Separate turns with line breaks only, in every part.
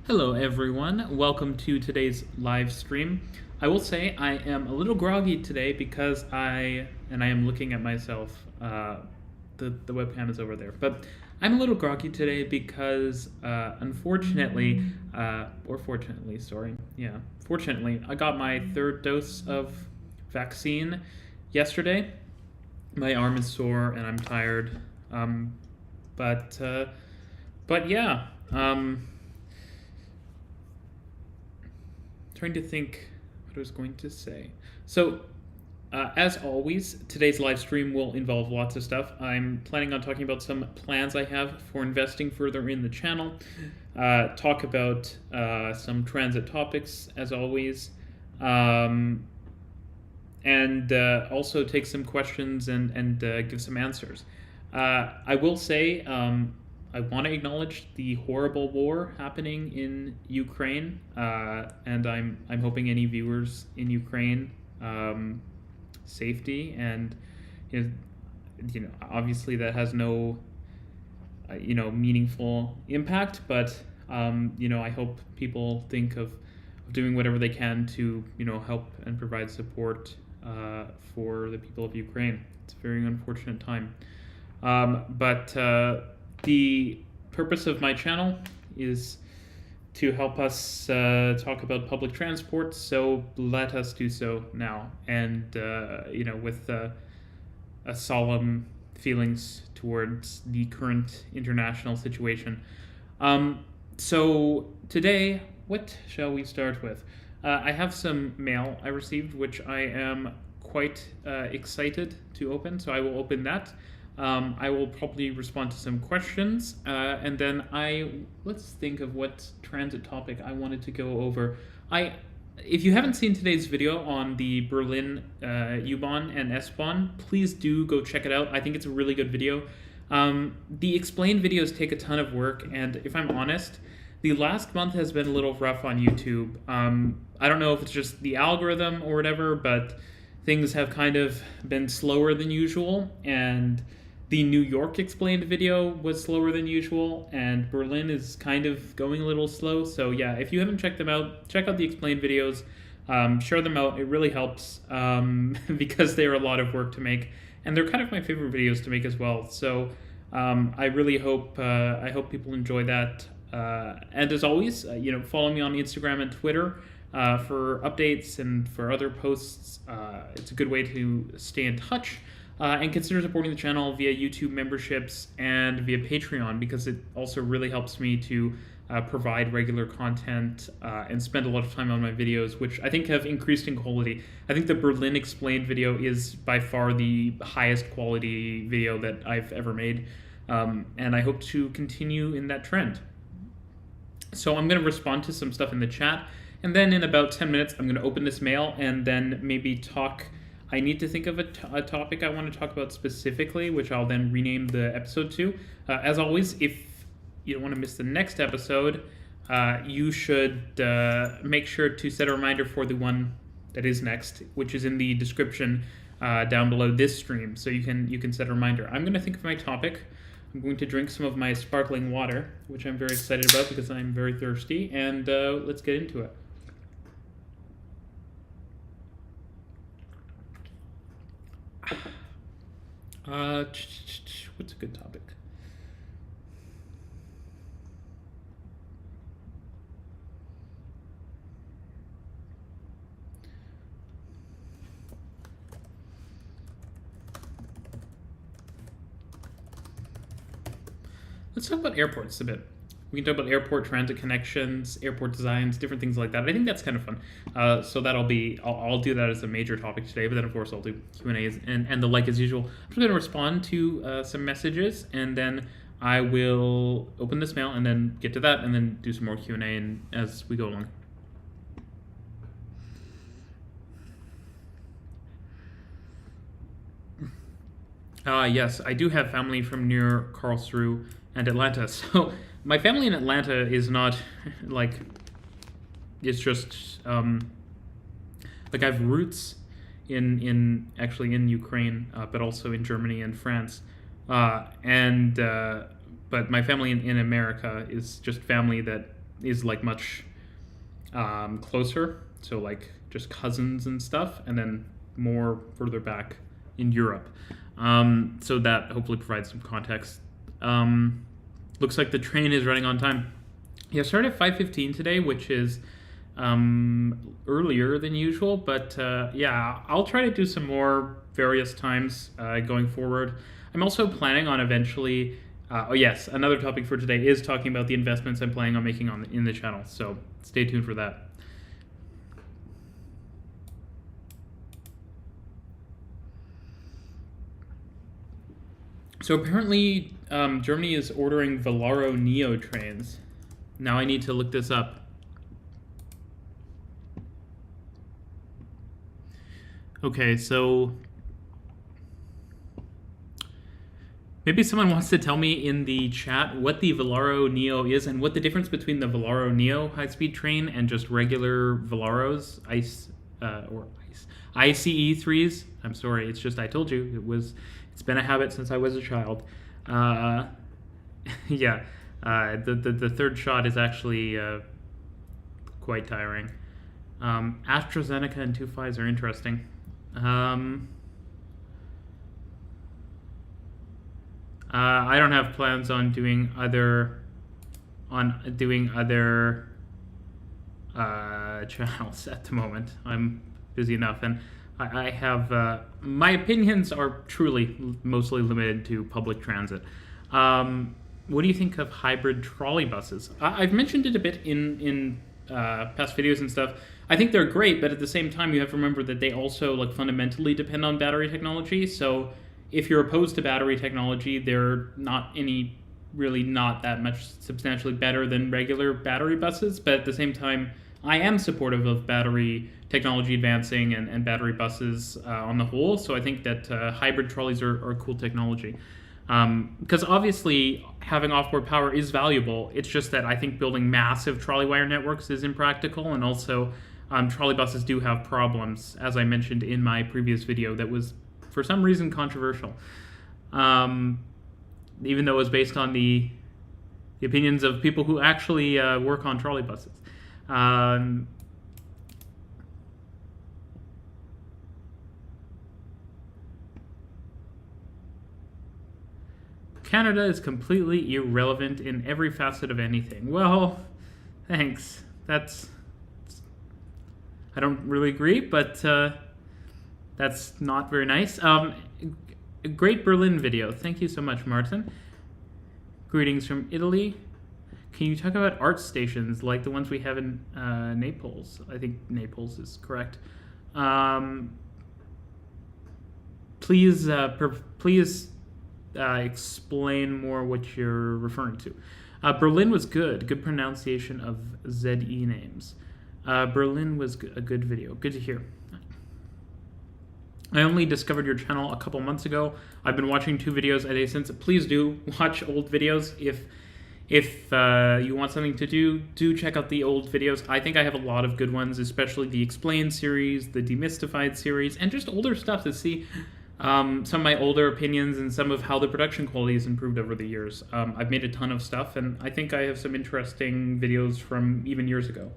Hello everyone, welcome to today's live stream. I will say I am a little groggy today because I am looking at myself. The webcam is over there, but I'm a little groggy today because unfortunately, or fortunately, sorry, yeah, fortunately, I got my third dose of vaccine yesterday. My arm is sore and I'm tired, but yeah. Trying to think what I was going to say. So, as always, today's live stream will involve lots of stuff. I'm planning on talking about some plans I have for investing further in the channel, talk about some transit topics, as always, and also take some questions and give some answers. I will say I want to acknowledge the horrible war happening in Ukraine, and I'm hoping any viewers in Ukraine safety, and obviously that has no meaningful impact, but I hope people think of doing whatever they can to help and provide support for the people of Ukraine. It's a very unfortunate time, but the purpose of my channel is to help us talk about public transport, so let us do so now, and with a solemn feelings towards the current international situation. So today, what shall we start with? I have some mail I received, which I am quite excited to open, so I will open that. I will probably respond to some questions, and then let's think of what transit topic I wanted to go over. If you haven't seen today's video on the Berlin U-Bahn and S-Bahn, please do go check it out. I think it's a really good video. The explained videos take a ton of work, and if I'm honest, the last month has been a little rough on YouTube. I don't know if it's just the algorithm or whatever, but things have kind of been slower than usual, and the New York explained video was slower than usual, and Berlin is kind of going a little slow. So yeah, if you haven't checked them out, check out the explained videos, share them out. It really helps because they're a lot of work to make, and they're kind of my favorite videos to make as well. So I really hope people enjoy that. And as always, follow me on Instagram and Twitter for updates and for other posts. It's a good way to stay in touch. And consider supporting the channel via YouTube memberships and via Patreon, because it also really helps me to provide regular content and spend a lot of time on my videos, which I think have increased in quality. I think the Berlin Explained video is by far the highest quality video that I've ever made, and I hope to continue in that trend. So I'm going to respond to some stuff in the chat, and then in about 10 minutes I'm going to open this mail and then maybe talk. I need to think of a topic I want to talk about specifically, which I'll then rename the episode to. As always, if you don't want to miss the next episode, you should make sure to set a reminder for the one that is next, which is in the description down below this stream, so you can set a reminder. I'm going to think of my topic. I'm going to drink some of my sparkling water, which I'm very excited about because I'm very thirsty, and let's get into it. What's a good topic? Let's talk about airports a bit. We can talk about airport transit connections, airport designs, different things like that. I think that's kind of fun. So I'll do that as a major topic today, but then of course I'll do Q&As and the like as usual. I'm just going to respond to some messages, and then I will open this mail and then get to that, and then do some more Q&A as we go along. Yes, I do have family from near Karlsruhe and Atlanta. So my family in Atlanta is not like, it's just like I have roots actually in Ukraine, but also in Germany and France, and but my family in America is just family that is like much closer, so like just cousins and stuff, and then more further back in Europe. So that hopefully provides some context. Looks like the train is running on time. Yeah, started at 5:15 today, which is earlier than usual, but yeah, I'll try to do some more various times going forward. I'm also planning on eventually, oh yes, another topic for today is talking about the investments I'm planning on making in the channel, so stay tuned for that. So apparently Germany is ordering Velaro Neo trains. Now I need to look this up. Okay, so maybe someone wants to tell me in the chat what the Velaro Neo is and what the difference between the Velaro Neo high-speed train and just regular Velaros, ICE 3s. I'm sorry, it's just I told you it's been a habit since I was a child. Yeah, the third shot is actually quite tiring. AstraZeneca and 2.5s are interesting. I don't have plans on doing other channels at the moment. I'm busy enough, and I have my opinions are truly mostly limited to public transit. What do you think of hybrid trolley buses? I've mentioned it a bit in past videos and stuff. I think they're great, but at the same time, you have to remember that they also like fundamentally depend on battery technology. So if you're opposed to battery technology, they're not that much substantially better than regular battery buses. But at the same time, I am supportive of battery technology advancing and battery buses on the whole. So I think that hybrid trolleys are cool technology. Because obviously having offboard power is valuable. It's just that I think building massive trolley wire networks is impractical, and also trolley buses do have problems, as I mentioned in my previous video that was for some reason controversial, even though it was based on the opinions of people who actually work on trolley buses. Canada is completely irrelevant in every facet of anything. Well, thanks. I don't really agree, but that's not very nice. Great Berlin video. Thank you so much, Martin. Greetings from Italy. Can you talk about art stations like the ones we have in Naples? I think Naples is correct. Please explain more what you're referring to. Berlin was good. Good pronunciation of ZE names. Berlin was a good video. Good to hear. I only discovered your channel a couple months ago. I've been watching 2 videos a day since. Please do watch old videos. If you want something to do check out the old videos. I think I have a lot of good ones, especially the Explained series, the Demystified series, and just older stuff to see some of my older opinions and some of how the production quality has improved over the years. I've made a ton of stuff, and I think I have some interesting videos from even years ago.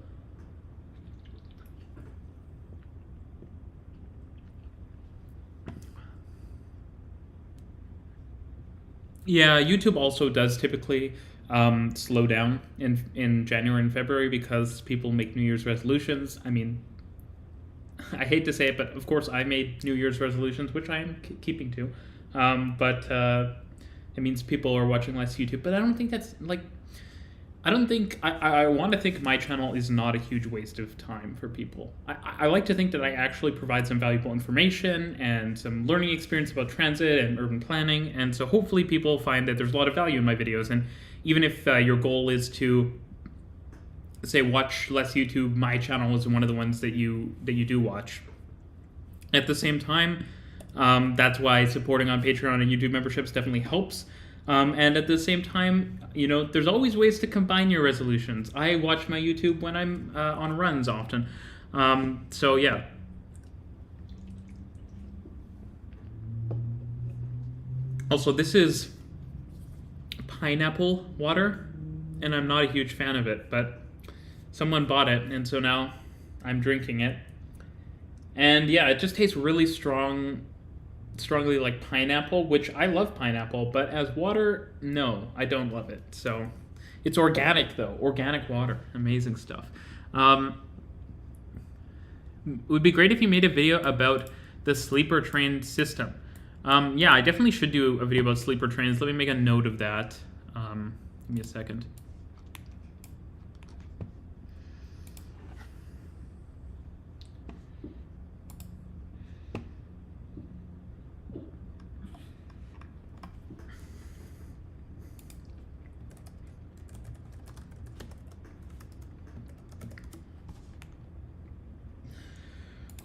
Yeah, YouTube also does typically slow down in January and February because people make New Year's resolutions. I mean, I hate to say it, but of course I made New Year's resolutions, which I am keeping to. But it means people are watching less YouTube. But I don't think that's like, I want to think my channel is not a huge waste of time for people. I like to think that I actually provide some valuable information and some learning experience about transit and urban planning. And so hopefully people find that there's a lot of value in my videos. And even if your goal is to say watch less YouTube, my channel is one of the ones that you do watch. At the same time, that's why supporting on Patreon and YouTube memberships definitely helps. And at the same time, you know, there's always ways to combine your resolutions. I watch my YouTube when I'm on runs often. So yeah. Also, this is pineapple water, and I'm not a huge fan of it, but someone bought it, and so now I'm drinking it. And yeah, it just tastes really strongly like pineapple, which I love pineapple, but as water, no, I don't love it. So it's organic though, organic water, amazing stuff. It would be great if you made a video about the sleeper train system. Yeah, I definitely should do a video about sleeper trains. Let me make a note of that. Give me a second.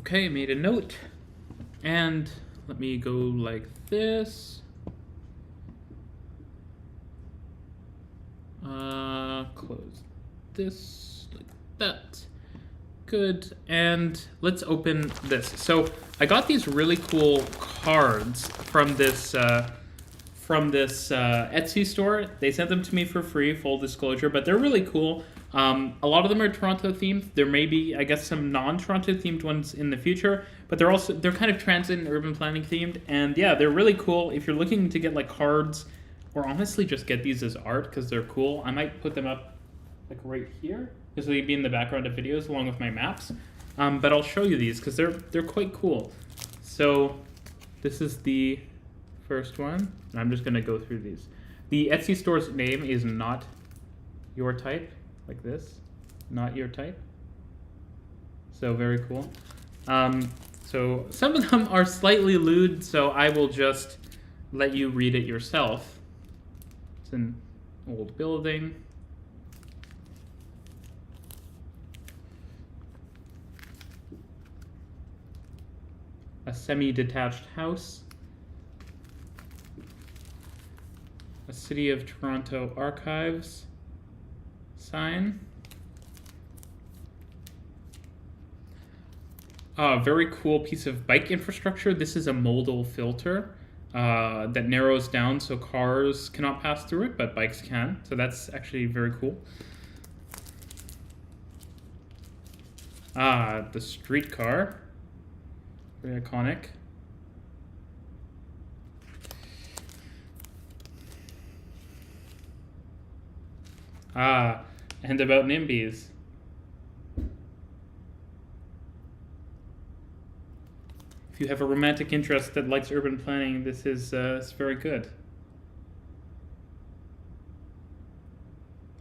Okay, made a note. And let me go like this. Close this like that. Good. And let's open this. So I got these really cool cards from this Etsy store. They sent them to me for free, full disclosure, but they're really cool. A lot of them are Toronto themed. There may be, I guess, some non-Toronto themed ones in the future, but they're kind of transit and urban planning themed. And yeah, they're really cool. If you're looking to get like cards, or honestly just get these as art because they're cool, I might put them up like right here because they'd be in the background of videos along with my maps. But I'll show you these because they're quite cool. So this is the first one. And I'm just gonna go through these. The Etsy store's name is Not Your Type. Like this, Not Your Type. So very cool. So some of them are slightly lewd, so I will just let you read it yourself. It's an old building. A semi-detached house. A City of Toronto Archives sign. Very cool piece of bike infrastructure. This is a modal filter that narrows down so cars cannot pass through it, but bikes can. So that's actually very cool. The streetcar. Very iconic. And about NIMBYs. If you have a romantic interest that likes urban planning, this is it's very good.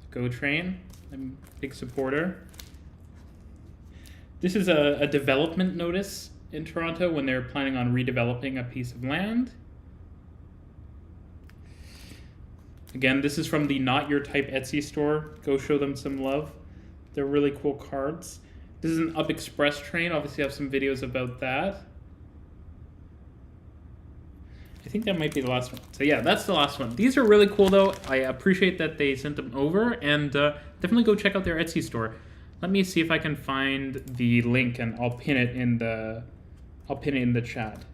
Go Train, I'm a big supporter. This is a development notice in Toronto when they're planning on redeveloping a piece of land. Again, this is from the Not Your Type Etsy store. Go show them some love. They're really cool cards. This is an Up Express train. Obviously, I have some videos about that. I think that might be the last one. So yeah, that's the last one. These are really cool though. I appreciate that they sent them over, and definitely go check out their Etsy store. Let me see if I can find the link, and I'll pin it in the chat.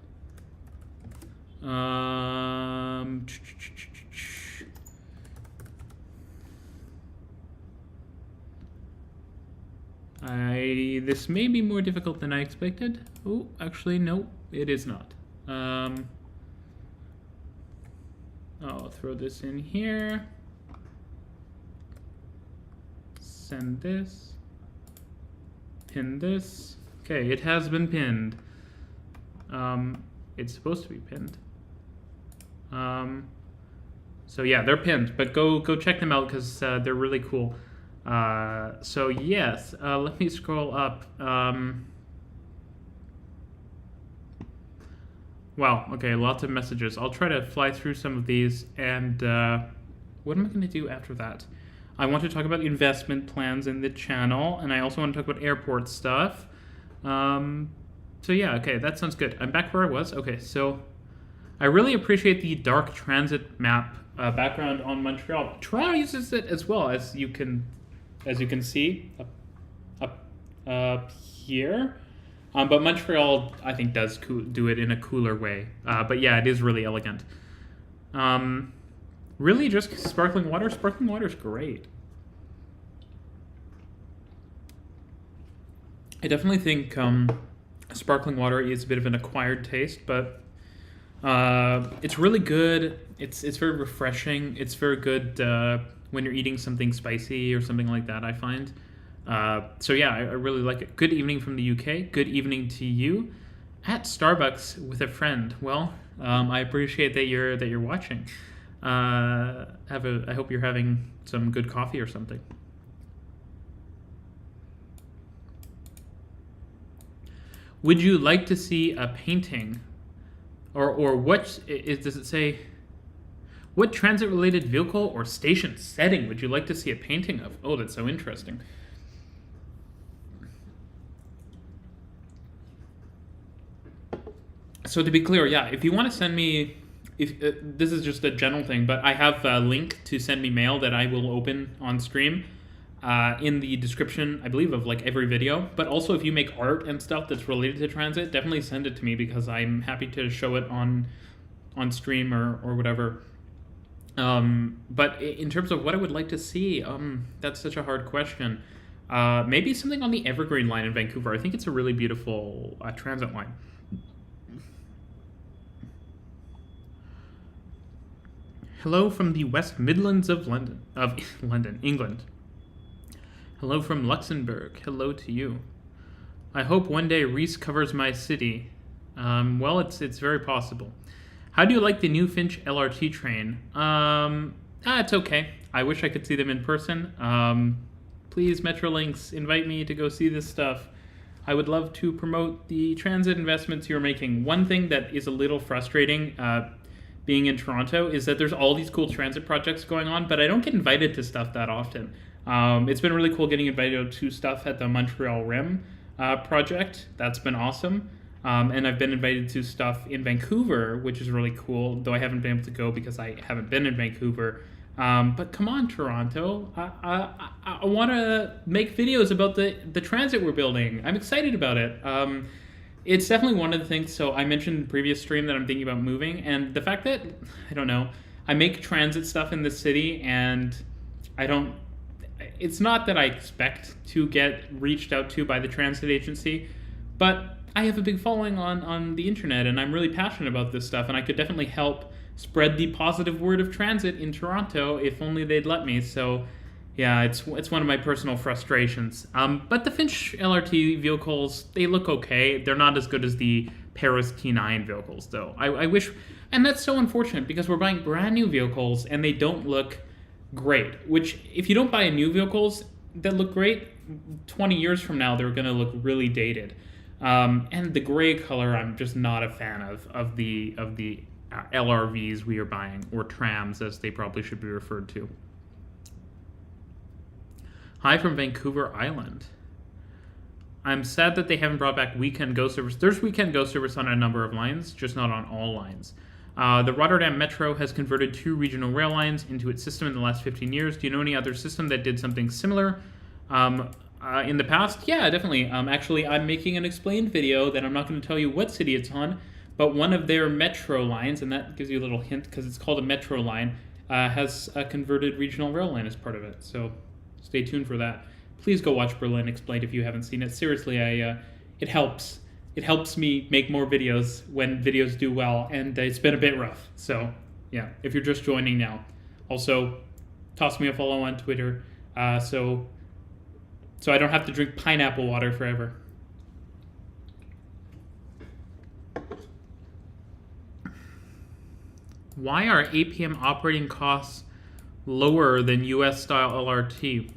This may be more difficult than I expected. Oh, actually, no, it is not. I'll throw this in here. Send this. Pin this. Okay, it has been pinned. It's supposed to be pinned. So yeah, they're pinned, but go check them out because they're really cool. So yes, let me scroll up. Wow, okay, lots of messages. I'll try to fly through some of these, and what am I going to do after that? I want to talk about investment plans in the channel, and I also want to talk about airport stuff. So yeah, okay, that sounds good. I'm back where I was. Okay, so I really appreciate the dark transit map background on Montreal. Toronto uses it as well, as you can see up here. But Montreal, I think, does do it in a cooler way. But yeah, it is really elegant. Really, just sparkling water? Sparkling water is great. I definitely think sparkling water is a bit of an acquired taste, but it's really good. It's very refreshing. It's very good when you're eating something spicy or something like that, I find. So yeah, I really like it. Good evening from the UK. Good evening to you at Starbucks with a friend. Well, I appreciate that you're watching. I hope you're having some good coffee or something. Would you like to see a painting, or what does it say? What transit-related vehicle or station setting would you like to see a painting of? Oh, that's so interesting. So to be clear, yeah, if you want to send me, if this is just a general thing, but I have a link to send me mail that I will open on stream in the description, I believe, of like every video. But also, if you make art and stuff that's related to transit, definitely send it to me because I'm happy to show it on stream or whatever. But in terms of what I would like to see, that's such a hard question. Maybe something on the Evergreen line in Vancouver. I think it's a really beautiful transit line. Hello from the West Midlands of London, England. Hello from Luxembourg. Hello to you. I hope one day Reece covers my city. Well, it's very possible. How do you like the new Finch LRT train? It's okay. I wish I could see them in person. Please, Metrolinx, invite me to go see this stuff. I would love to promote the transit investments you're making. One thing that is a little frustrating being in Toronto is that there's all these cool transit projects going on, but I don't get invited to stuff that often. It's been really cool getting invited to stuff at the Montreal Rim project. That's been awesome. And I've been invited to stuff in Vancouver, which is really cool, though I haven't been able to go because I haven't been in Vancouver. But come on, Toronto. I want to make videos about the transit we're building. I'm excited about it. It's definitely one of the things. So I mentioned in the previous stream that I'm thinking about moving, and the fact that, I don't know, I make transit stuff in the city, and it's not that I expect to get reached out to by the transit agency, but I have a big following on the internet, and I'm really passionate about this stuff, and I could definitely help spread the positive word of transit in Toronto if only they'd let me. So yeah, it's one of my personal frustrations. But the Finch LRT vehicles, they look okay. They're not as good as the Paris T9 vehicles, though. I wish, and that's so unfortunate because we're buying brand new vehicles and they don't look great. Which, if you don't buy new vehicles that look great, 20 years from now they're going to look really dated. And the gray color, I'm just not a fan of the LRVs we are buying, or trams as they probably should be referred to. Hi from Vancouver Island. I'm sad that they haven't brought back weekend go service. There's weekend go service on a number of lines, just not on all lines. The Rotterdam Metro has converted 2 regional rail lines into its system in the last 15 years. Do you know any other system that did something similar in the past? Yeah, definitely. Actually, I'm making an explained video that I'm not going to tell you what city it's on, but one of their metro lines, and that gives you a little hint because it's called a metro line, has a converted regional rail line as part of it. So stay tuned for that. Please go watch Berlin Explained if you haven't seen it. Seriously, it helps. It helps me make more videos when videos do well, and it's been a bit rough. So yeah, if you're just joining now. Also, toss me a follow on Twitter so I don't have to drink pineapple water forever. Why are APM operating costs lower than US style LRT?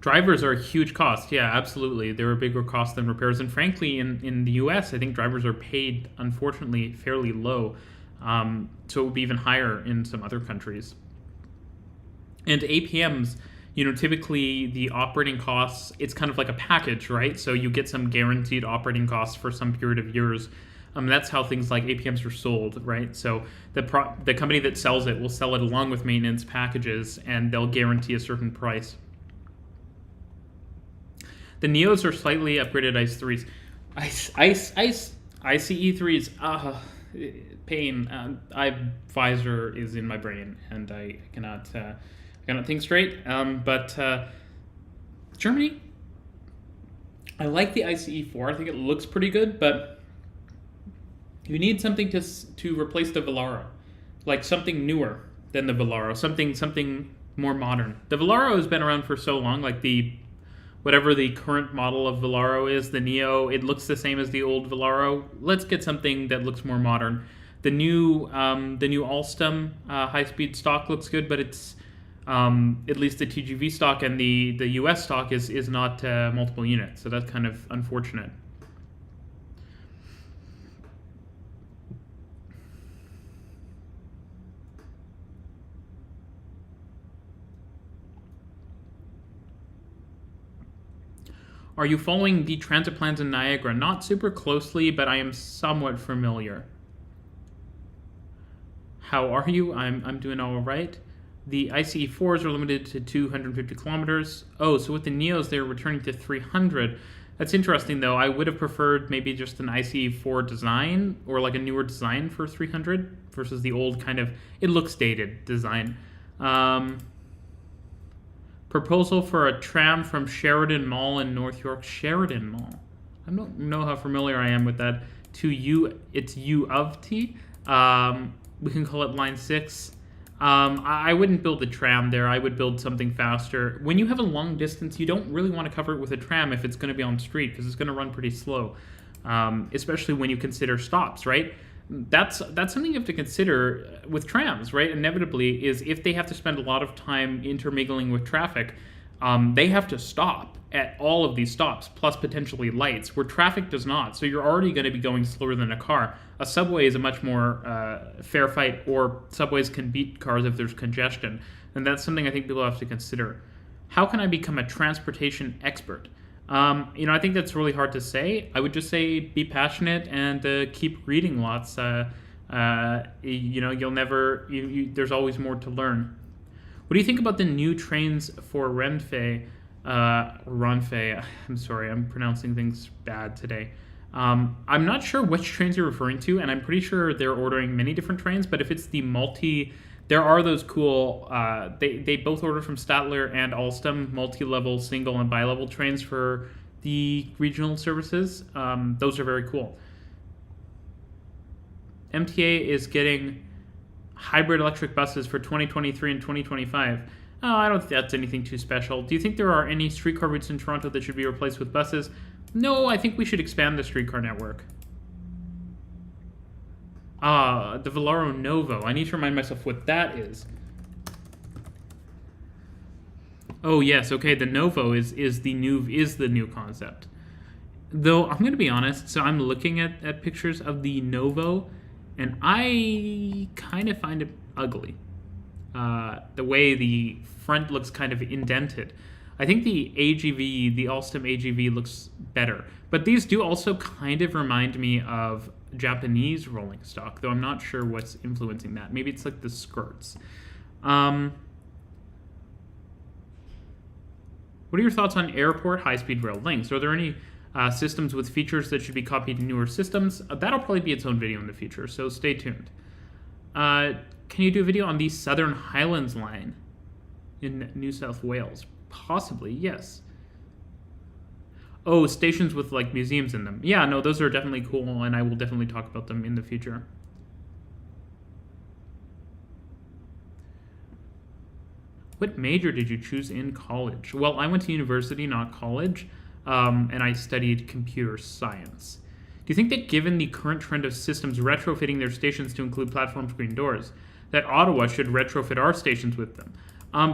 Drivers are a huge cost. Yeah, absolutely. They're a bigger cost than repairs. And frankly, in the US, I think drivers are paid, unfortunately, fairly low. So it would be even higher in some other countries. And APMs, typically the operating costs, it's kind of like a package, right? So you get some guaranteed operating costs for some period of years. That's how things like APMs are sold, right? So the company that sells it will sell it along with maintenance packages, and they'll guarantee a certain price. The Neos are slightly upgraded ICE 3s. ICE 3s. pain. Visor is in my brain, and I cannot think straight. But Germany, I like the ICE4. I think it looks pretty good, but you need something to replace the Velaro, like something newer than the Velaro, something more modern. The Velaro has been around for so long, like whatever the current model of Velaro is, the Neo, it looks the same as the old Velaro. Let's get something that looks more modern. The new Alstom high-speed stock looks good, but it's at least the TGV stock and the US stock is not multiple units, so that's kind of unfortunate. Are you following the transit plans in Niagara? Not super closely, but I am somewhat familiar. How are you? I'm doing all right. The ICE4s are limited to 250 kilometers. Oh, so with the Neos, they're returning to 300. That's interesting, though. I would have preferred maybe just an ICE4 design or like a newer design for 300 versus the old kind of, it looks dated design. Proposal for a tram from Sheridan Mall in North York. Sheridan Mall. I don't know how familiar I am with that. It's U of T. We can call it line 6. I wouldn't build a tram there. I would build something faster. When you have a long distance, you don't really want to cover it with a tram if it's going to be on street, because it's going to run pretty slow, especially when you consider stops, right? That's something you have to consider with trams, right? Inevitably, is if they have to spend a lot of time intermingling with traffic, they have to stop at all of these stops, plus potentially lights, where traffic does not. So you're already going to be going slower than a car. A subway is a much more fair fight, or subways can beat cars if there's congestion. And that's something I think people have to consider. How can I become a transportation expert? I think that's really hard to say. I would just say be passionate and keep reading lots. You'll never. There's always more to learn. What do you think about the new trains for Renfe? I'm sorry, I'm pronouncing things bad today. I'm not sure which trains you're referring to, and I'm pretty sure they're ordering many different trains. But if it's the there are those cool, they both order from Statler and Alstom, multi-level, single, and bi-level trains for the regional services. Those are very cool. MTA is getting hybrid electric buses for 2023 and 2025. Oh, I don't think that's anything too special. Do you think there are any streetcar routes in Toronto that should be replaced with buses? No, I think we should expand the streetcar network. The Velaro Novo. I need to remind myself what that is. Oh yes, okay. The Novo is the new concept. Though I'm gonna be honest, so I'm looking at pictures of the Novo, and I kind of find it ugly. The way the front looks kind of indented. I think the AGV, the Alstom AGV, looks better. But these do also kind of remind me of Japanese rolling stock, though I'm not sure what's influencing that. Maybe it's like the skirts. What are your thoughts on airport high-speed rail links? Are there any systems with features that should be copied to newer systems? That'll probably be its own video in the future, so stay tuned. Can you do a video on the Southern Highlands line in New South Wales? Possibly, yes. Oh, stations with like museums in them. Yeah, no, those are definitely cool, and I will definitely talk about them in the future. What major did you choose in college? Well, I went to university, not college, and I studied computer science. Do you think that given the current trend of systems retrofitting their stations to include platform screen doors, that Ottawa should retrofit our stations with them?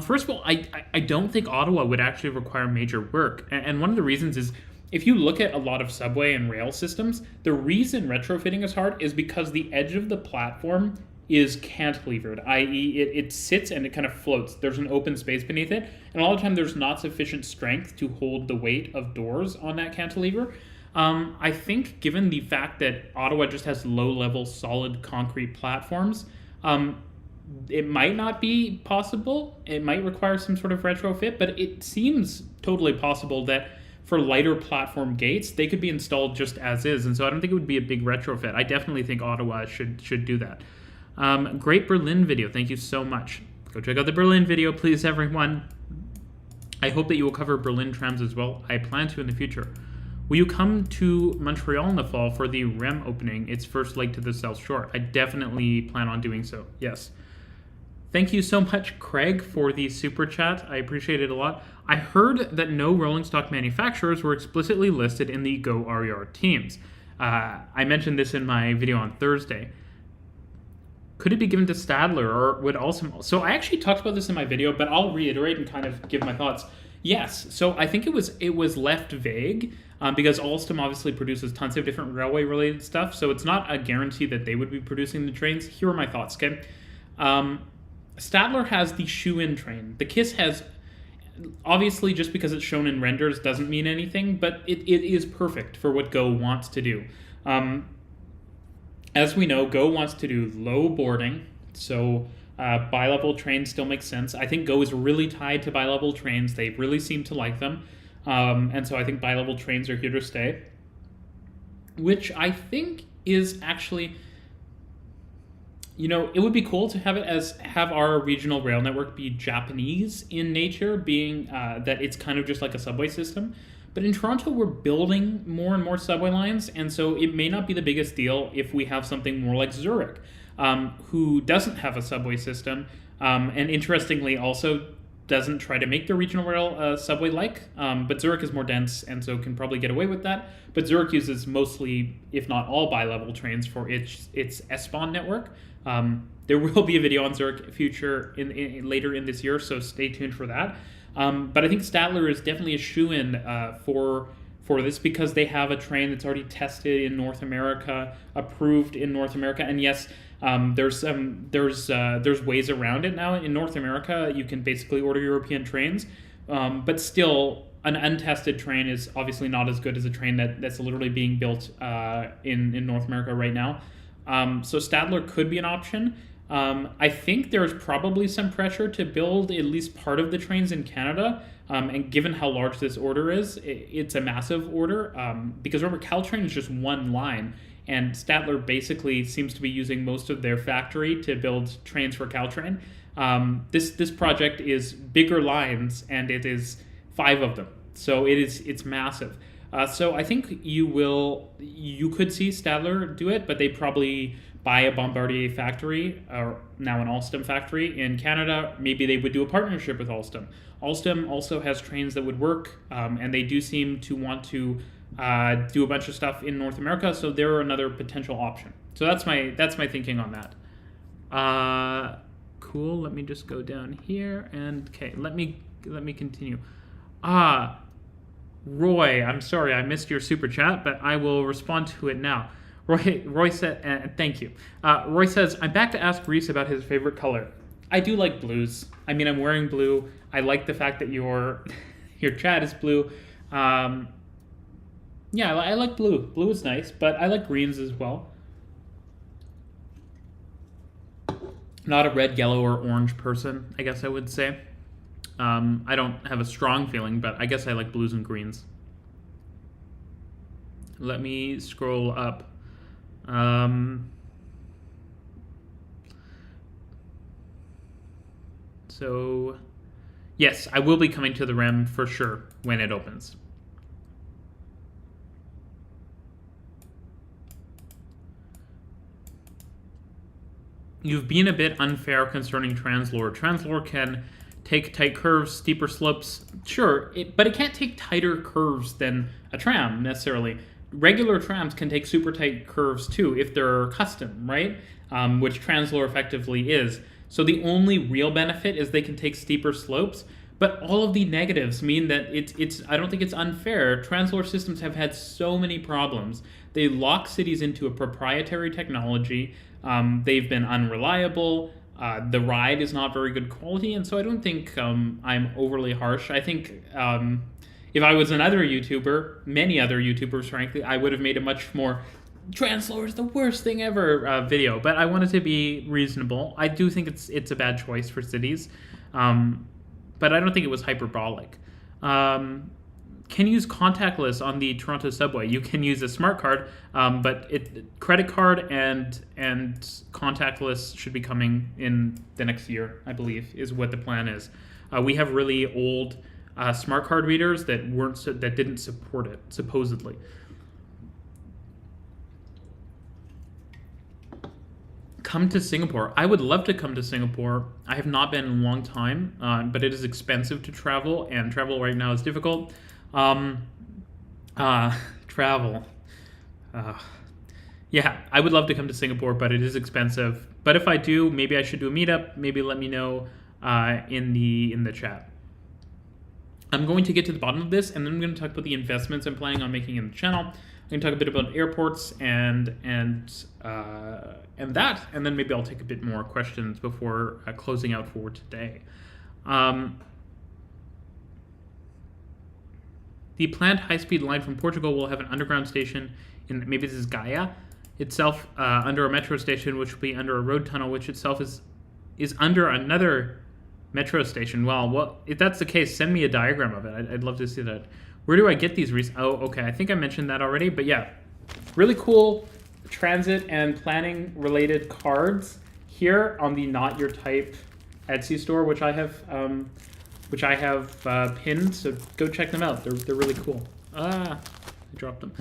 First of all, I don't think Ottawa would actually require major work. And one of the reasons is, if you look at a lot of subway and rail systems, the reason retrofitting is hard is because the edge of the platform is cantilevered, i.e. it sits and it kind of floats. There's an open space beneath it, and all the time there's not sufficient strength to hold the weight of doors on that cantilever. I think given the fact that Ottawa just has low-level solid concrete platforms, it might not be possible. It might require some sort of retrofit, but it seems totally possible that for lighter platform gates, they could be installed just as is, and so I don't think it would be a big retrofit. I definitely think Ottawa should do that. Great Berlin video, thank you so much. Go check out the Berlin video, please, everyone. I hope that you will cover Berlin trams as well. I plan to in the future. Will you come to Montreal in the fall for the REM opening, its first leg to the South Shore? I definitely plan on doing so, yes. Thank you so much, Craig, for the super chat. I appreciate it a lot. I heard that no rolling stock manufacturers were explicitly listed in the Go RER teams. I mentioned this in my video on Thursday. Could it be given to Stadler, or would Alstom? So I actually talked about this in my video, but I'll reiterate and kind of give my thoughts. Yes, so I think it was left vague because Alstom obviously produces tons of different railway-related stuff, so it's not a guarantee that they would be producing the trains. Here are my thoughts, okay? Stadler has the shoe-in train. The KISS has, obviously just because it's shown in renders doesn't mean anything, but it is perfect for what Go wants to do. As we know, Go wants to do low boarding, so bi-level trains still make sense. I think Go is really tied to bi-level trains. They really seem to like them, and so I think bi-level trains are here to stay, which I think is actually, you know, it would be cool to have our regional rail network be Japanese in nature, being that it's kind of just like a subway system. But in Toronto, we're building more and more subway lines, and so it may not be the biggest deal if we have something more like Zurich, who doesn't have a subway system, and interestingly also doesn't try to make the regional rail subway-like, but Zurich is more dense and so can probably get away with that. But Zurich uses mostly, if not all, bi-level trains for its S-Bahn network. There will be a video on Zurich later in this year, so stay tuned for that. But I think Stadler is definitely a shoe-in for this because they have a train that's already tested in North America, approved in North America, and yes, there's ways around it now. In North America, you can basically order European trains, but still, an untested train is obviously not as good as a train that's literally being built in North America right now. So Stadler could be an option. I think there's probably some pressure to build at least part of the trains in Canada, and given how large this order is, it's a massive order, because remember, Caltrain is just one line, and Stadler basically seems to be using most of their factory to build trains for Caltrain. This project is bigger lines, and it is 5 of them, so it's massive. So I think you could see Stadler do it, but they probably buy a Bombardier factory, or now an Alstom factory in Canada. Maybe they would do a partnership with Alstom. Alstom also has trains that would work, and they do seem to want to do a bunch of stuff in North America, so they're another potential option. So that's my thinking on that. Cool. Let me just go down here, and okay, let me continue. Roy, I'm sorry I missed your super chat, but I will respond to it now. Roy said, thank you. Roy says, I'm back to ask Reece about his favorite color. I do like blues. I mean, I'm wearing blue. I like the fact that your chat is blue. Yeah, I like blue. Blue is nice, but I like greens as well. Not a red, yellow, or orange person, I guess I would say. I don't have a strong feeling, but I guess I like blues and greens. Let me scroll up. So, yes, I will be coming to the REM for sure when it opens. You've been a bit unfair concerning Translore. Translore can take tight curves, steeper slopes, sure, but it can't take tighter curves than a tram necessarily. Regular trams can take super tight curves too if they're custom, right? Which Translore effectively is. So the only real benefit is they can take steeper slopes, but all of the negatives mean that it's I don't think it's unfair. Translore systems have had so many problems. They lock cities into a proprietary technology. They've been unreliable. The ride is not very good quality, and so I don't think I'm overly harsh. I think if I was another YouTuber, many other YouTubers, frankly, I would have made a much more Translore is the worst thing ever video. But I wanted to be reasonable. I do think it's a bad choice for cities, but I don't think it was hyperbolic. can use contactless on the Toronto subway. You can use a smart card, but credit card and contactless should be coming in the next year, I believe, is what the plan is. We have really old smart card readers that didn't support it, supposedly. Come to Singapore. I would love to come to Singapore. I have not been in a long time, but it is expensive to travel, and travel right now is difficult. Travel. Yeah, I would love to come to Singapore, but it is expensive. But if I do, maybe I should do a meetup. Maybe let me know in the chat. I'm going to get to the bottom of this, and then I'm going to talk about the investments I'm planning on making in the channel. I'm going to talk a bit about airports and that, and then maybe I'll take a bit more questions before closing out for today. The planned high-speed line from Portugal will have an underground station in, maybe this is Gaia, itself under a metro station, which will be under a road tunnel, which itself is under another metro station. Well, if that's the case, send me a diagram of it. I'd love to see that. Where do I get these? Oh, okay. I think I mentioned that already, but yeah, really cool transit and planning related cards here on the Not Your Type Etsy store, which I have pinned. So go check them out. They're really cool. I dropped them.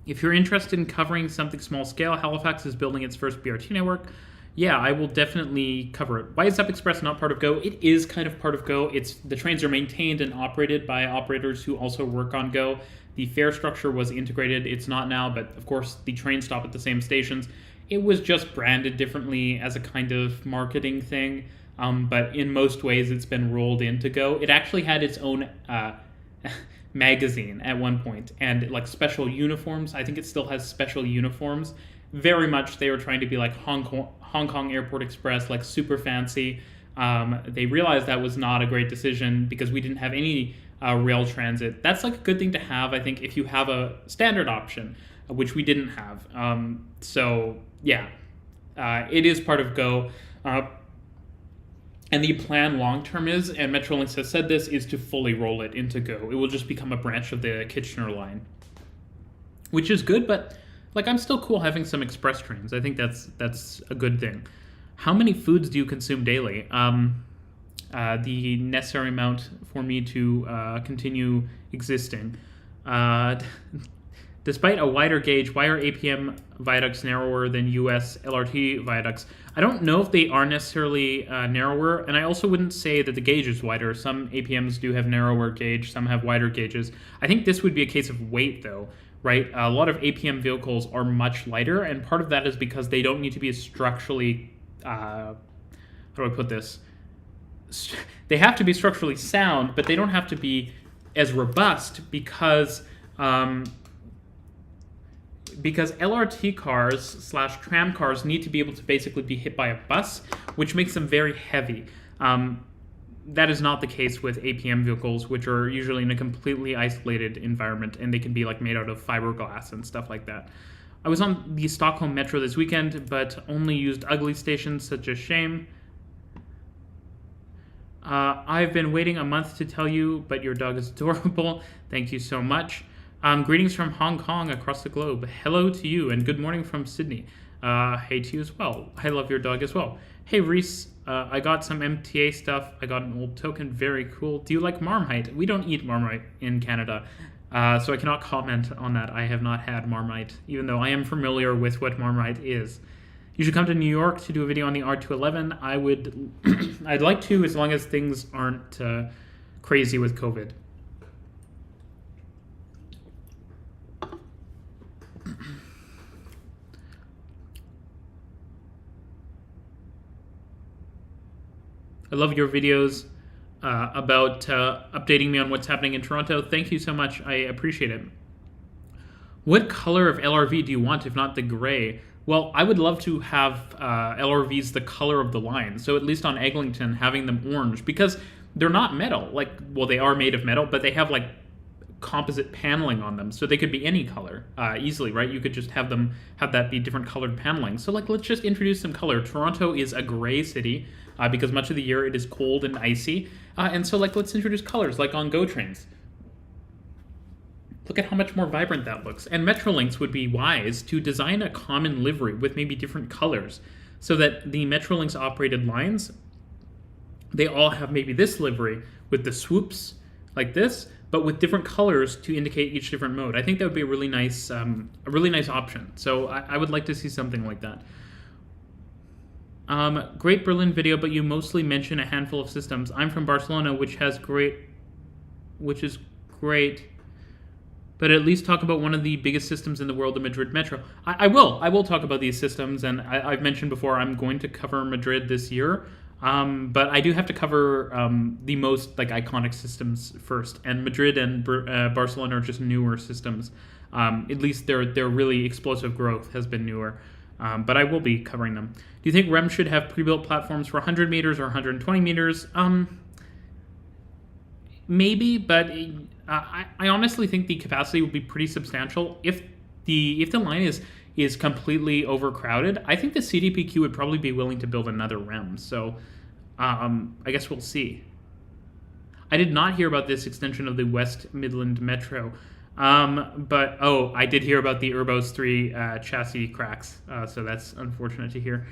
If you're interested in covering something small scale, Halifax is building its first BRT network. Yeah, I will definitely cover it. Why is Up Express not part of Go? It is kind of part of Go. The trains are maintained and operated by operators who also work on Go. The fare structure was integrated. It's not now, but of course the trains stop at the same stations. It was just branded differently as a kind of marketing thing, but in most ways it's been rolled into Go. It actually had its own magazine at one point, and like special uniforms. I think it still has special uniforms. Very much they were trying to be like Hong Kong Airport Express, like super fancy. They realized that was not a great decision because we didn't have any rail transit. That's like a good thing to have, I think, if you have a standard option, which we didn't have. So yeah, it is part of Go. And the plan long-term is, and Metrolinx has said this, is to fully roll it into Go. It will just become a branch of the Kitchener line, which is good, but like I'm still cool having some express trains. I think that's a good thing. How many foods do you consume daily? The necessary amount for me to continue existing. Despite a wider gauge, why are APM viaducts narrower than US LRT viaducts? I don't know if they are necessarily narrower, and I also wouldn't say that the gauge is wider. Some APMs do have narrower gauge, some have wider gauges. I think this would be a case of weight, though, right? A lot of APM vehicles are much lighter, and part of that is because they don't need to be as structurally, how do I put this? They have to be structurally sound, but they don't have to be as robust because LRT cars / tram cars need to be able to basically be hit by a bus, which makes them very heavy. That is not the case with APM vehicles, which are usually in a completely isolated environment, and they can be like made out of fiberglass and stuff like that. I was on the Stockholm Metro this weekend, but only used ugly stations, such a shame. I've been waiting a month to tell you, but your dog is adorable. Thank you so much. Greetings from Hong Kong across the globe. Hello to you, and good morning from Sydney. Hey to you as well. I love your dog as well. Hey, Reece, I got some MTA stuff. I got an old token. Very cool. Do you like Marmite? We don't eat Marmite in Canada, so I cannot comment on that. I have not had Marmite, even though I am familiar with what Marmite is. You should come to New York to do a video on the R211. I would, I'd like to, as long as things aren't crazy with COVID. I love your videos about updating me on what's happening in Toronto. Thank you so much. I appreciate it. What color of LRV do you want, if not the gray? Well, I would love to have LRVs the color of the line. So at least on Eglinton, having them orange, because they're not metal. Like, well, they are made of metal, but they have like composite paneling on them, so they could be any color easily, right? You could just have that be different colored paneling. So like, let's just introduce some color. Toronto is a gray city because much of the year it is cold and icy, and so like, let's introduce colors like on GO trains. Look at how much more vibrant that looks. And Metrolinx would be wise to design a common livery with maybe different colors, so that the Metrolinx operated lines, they all have maybe this livery with the swoops like this, but with different colors to indicate each different mode. I think that would be a really nice option. So I would like to see something like that. Great Berlin video, but you mostly mention a handful of systems. I'm from Barcelona, which is great, but at least talk about one of the biggest systems in the world, the Madrid Metro. I will talk about these systems, and I've mentioned before I'm going to cover Madrid this year. But I do have to cover the most like iconic systems first, and Madrid and Barcelona are just newer systems. At least their really explosive growth has been newer. But I will be covering them. Do you think REM should have pre-built platforms for 100 meters or 120 meters? Maybe, but I honestly think the capacity would be pretty substantial if the line is completely overcrowded. I think the CDPQ would probably be willing to build another REM. So I guess we'll see. I did not hear about this extension of the West Midland Metro. But I did hear about the Urbos 3 chassis cracks. So that's unfortunate to hear.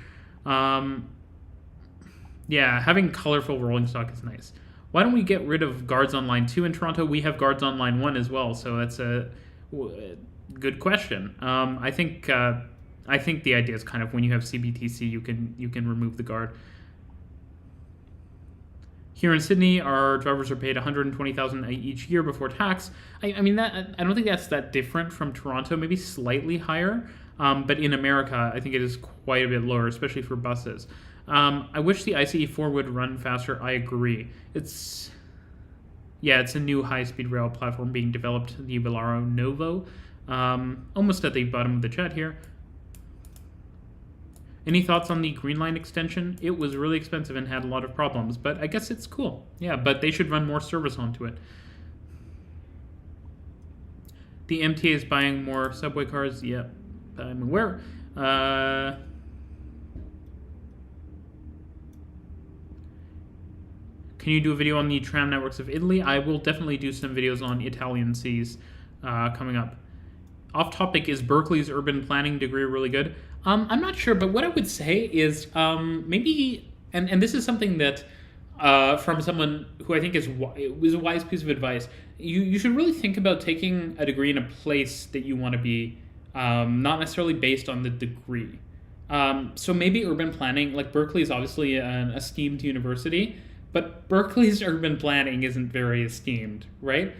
Yeah, having colorful rolling stock is nice. Why don't we get rid of guards on line 2 in Toronto? We have guards on line 1 as well. So that's a good question. I think the idea is kind of when you have CBTC, you can remove the guard. Here in Sydney, our drivers are paid $120,000 each year before tax. I mean that I don't think that's that different from Toronto. Maybe slightly higher, but in America, I think it is quite a bit lower, especially for buses. I wish the ICE4 would run faster. I agree. It's a new high-speed rail platform being developed, the Velaro Neo. Almost at the bottom of the chat here. Any thoughts on the Green Line extension? It was really expensive and had a lot of problems, but I guess it's cool. Yeah, but they should run more service onto it. The MTA is buying more subway cars. Yep, I'm aware. Can you do a video on the tram networks of Italy? I will definitely do some videos on Italian seas coming up. Off topic, is Berkeley's urban planning degree really good? I'm not sure, but what I would say is maybe, and this is something that from someone who I think is a wise piece of advice, you should really think about taking a degree in a place that you want to be, not necessarily based on the degree. So maybe urban planning, like Berkeley is obviously an esteemed university, but Berkeley's urban planning isn't very esteemed, right?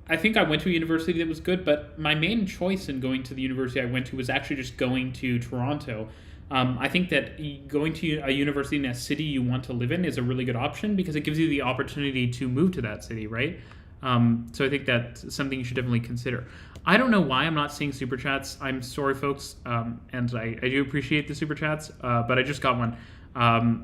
I think I went to a university that was good, but my main choice in going to the university I went to was actually just going to Toronto. I think that going to a university in a city you want to live in is a really good option because it gives you the opportunity to move to that city, right? So I think that's something you should definitely consider. I don't know why I'm not seeing super chats. I'm sorry, folks, and I do appreciate the super chats, but I just got one.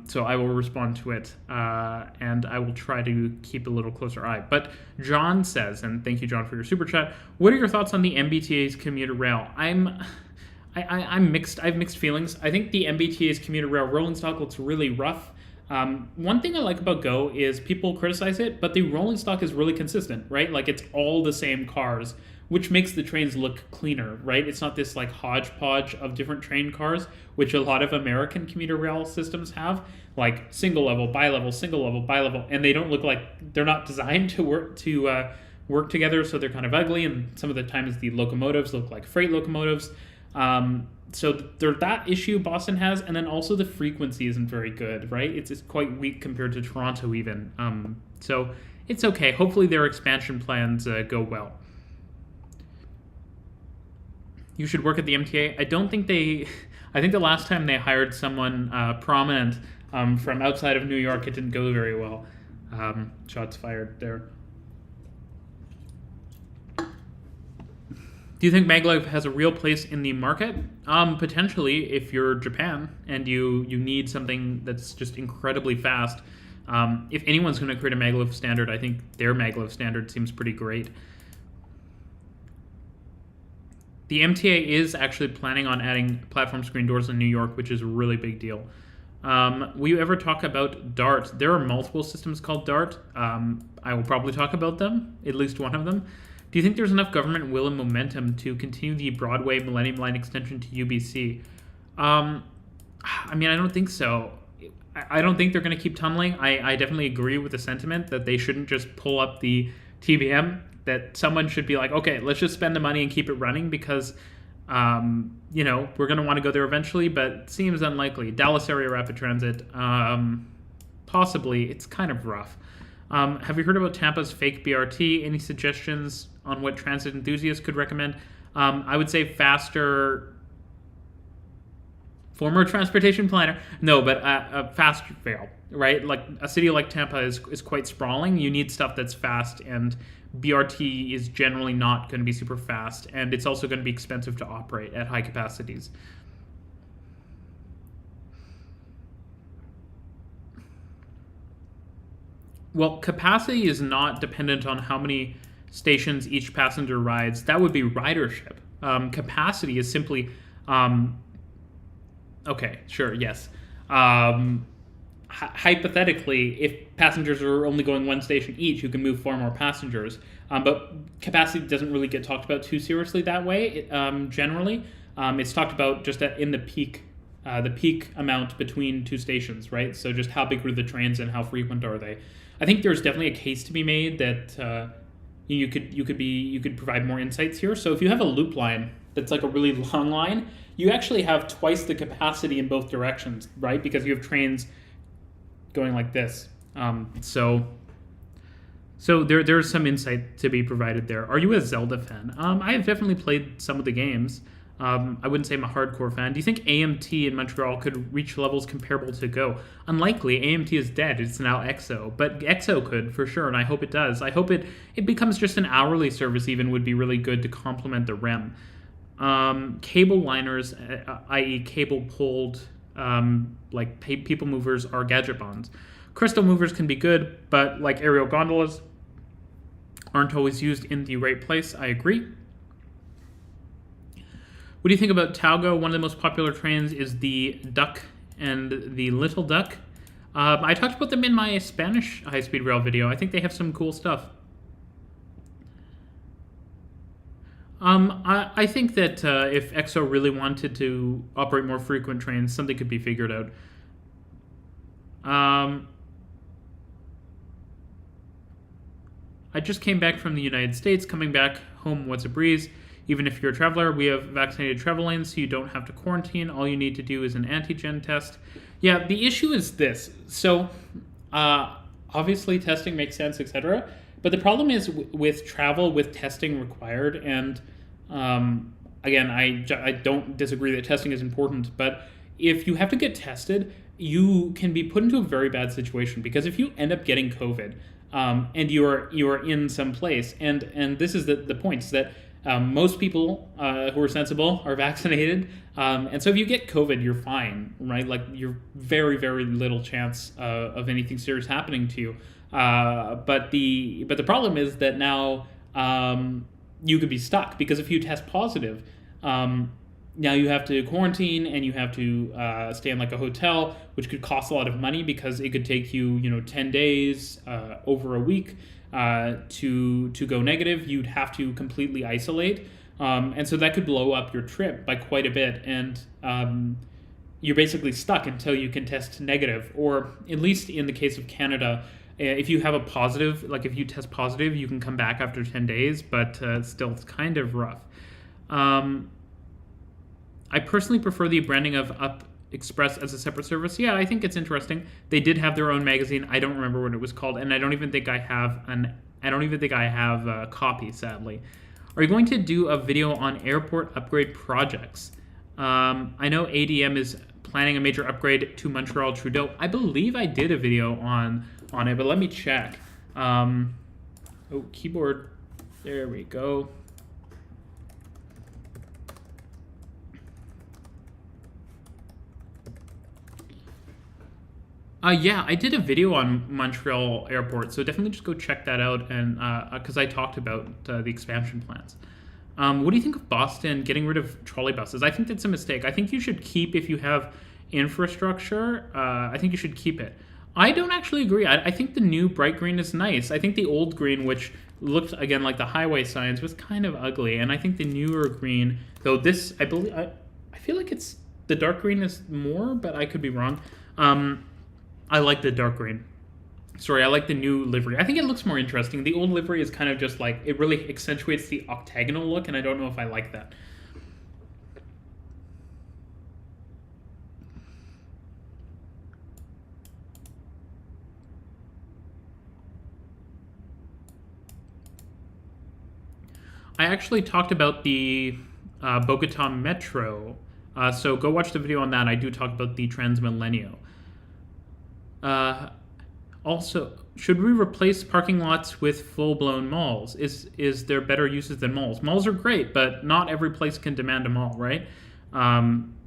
So I will respond to it, and I will try to keep a little closer eye. But John says, and thank you, John, for your super chat. What are your thoughts on the MBTA's commuter rail? I'm mixed. I have mixed feelings. I think the MBTA's commuter rail rolling stock looks really rough. One thing I like about Go is people criticize it, but the rolling stock is really consistent, right? Like it's all the same cars, which makes the trains look cleaner, right? It's not this like hodgepodge of different train cars, which a lot of American commuter rail systems have, like single level, bi-level, and they don't look like, they're not designed to work together, so they're kind of ugly, and some of the times the locomotives look like freight locomotives. So there's that issue Boston has, and then also the frequency isn't very good, right? It's quite weak compared to Toronto even. So it's okay. Hopefully their expansion plans go well. You should work at the MTA. I think the last time they hired someone prominent from outside of New York, it didn't go very well. Shots fired there. Do you think maglev has a real place in the market? Potentially, if you're Japan and you need something that's just incredibly fast. If anyone's going to create a maglev standard, I think their maglev standard seems pretty great. The MTA is actually planning on adding platform screen doors in New York, which is a really big deal. Will you ever talk about Dart? There are multiple systems called Dart. I will probably talk about them, at least one of them. Do you think there's enough government will and momentum to continue the Broadway Millennium Line extension to UBC? I mean, I don't think so. I don't think they're going to keep tunneling. I definitely agree with the sentiment that they shouldn't just pull up the TBM, that someone should be like, okay, let's just spend the money and keep it running because, you know, we're going to want to go there eventually, but it seems unlikely. Dallas area rapid transit, possibly. It's kind of rough. Have you heard about Tampa's fake BRT? Any suggestions on what transit enthusiasts could recommend? I would say faster. Former transportation planner. No, but a fast rail, right? Like a city like Tampa is quite sprawling. You need stuff that's fast, and BRT is generally not going to be super fast, and it's also going to be expensive to operate at high capacities. Well, capacity is not dependent on how many stations each passenger rides. That would be ridership. Capacity is simply... okay, sure, yes. Hypothetically, if passengers are only going one station each, you can move far more passengers. But capacity doesn't really get talked about too seriously that way, generally. It's talked about just in the peak amount between two stations, right? So just how big are the trains and how frequent are they? I think there's definitely a case to be made that you could provide more insights here. So if you have a loop line that's like a really long line, you actually have twice the capacity in both directions, right? Because you have trains going like this. So there's some insight to be provided there. Are you a Zelda fan? I have definitely played some of the games. I wouldn't say I'm a hardcore fan. Do you think AMT in Montreal could reach levels comparable to Go? Unlikely. AMT is dead. It's now EXO. But EXO could, for sure, and I hope it does. I hope it becomes just an hourly service even would be really good to complement the REM. Cable liners, i.e. cable pulled, like people movers, are gadget bonds. Crystal movers can be good, but like aerial gondolas aren't always used in the right place. I agree. What do you think about Talgo? One of the most popular trains is the Duck and the Little Duck. I talked about them in my Spanish high-speed rail video. I think they have some cool stuff. I think that if EXO really wanted to operate more frequent trains, something could be figured out. I just came back from the United States. Coming back home was a breeze. Even if you're a traveler, we have vaccinated travel lanes, so you don't have to quarantine. All you need to do is an antigen test. Yeah, the issue is this. So, obviously, testing makes sense, etc. But the problem is with travel with testing required, and again, I don't disagree that testing is important, but if you have to get tested, you can be put into a very bad situation, because if you end up getting COVID and you are in some place, and this is the point, is that most people who are sensible are vaccinated, and so if you get COVID, you're fine, right? Like, you're very, very little chance of anything serious happening to you. But the problem is that now you could be stuck, because if you test positive, now you have to quarantine and you have to stay in like a hotel, which could cost a lot of money, because it could take you 10 days, over a week. To go negative. You'd have to completely isolate, and so that could blow up your trip by quite a bit, and you're basically stuck until you can test negative. Or at least in the case of Canada, if you have a positive, like if you test positive, you can come back after 10 days, but still it's kind of rough. I personally prefer the branding of Up Express as a separate service. Yeah, I think it's interesting. They did have their own magazine. I don't remember what it was called, and I don't even think I have a copy, sadly. Are you going to do a video on airport upgrade projects? I know ADM is planning a major upgrade to Montreal Trudeau. I believe I did a video on it, but let me check. Oh, keyboard. There we go. Yeah, I did a video on Montreal Airport, so definitely just go check that out. And because I talked about the expansion plans. What do you think of Boston getting rid of trolley buses? I think that's a mistake. I think you should keep, if you have infrastructure, I think you should keep it. I don't actually agree. I think the new bright green is nice. I think the old green, which looked again like the highway signs, was kind of ugly. And I think the newer green, though this, I believe, I feel like it's the dark green is more, but I could be wrong. I like the dark green. Sorry, I like the new livery. I think it looks more interesting. The old livery is kind of just like, it really accentuates the octagonal look, and I don't know if I like that. I actually talked about the Bogota Metro, so go watch the video on that. I do talk about the Trams Millennium. Also, should we replace parking lots with full-blown malls? Is there better uses than malls? Malls are great, but not every place can demand a mall, right?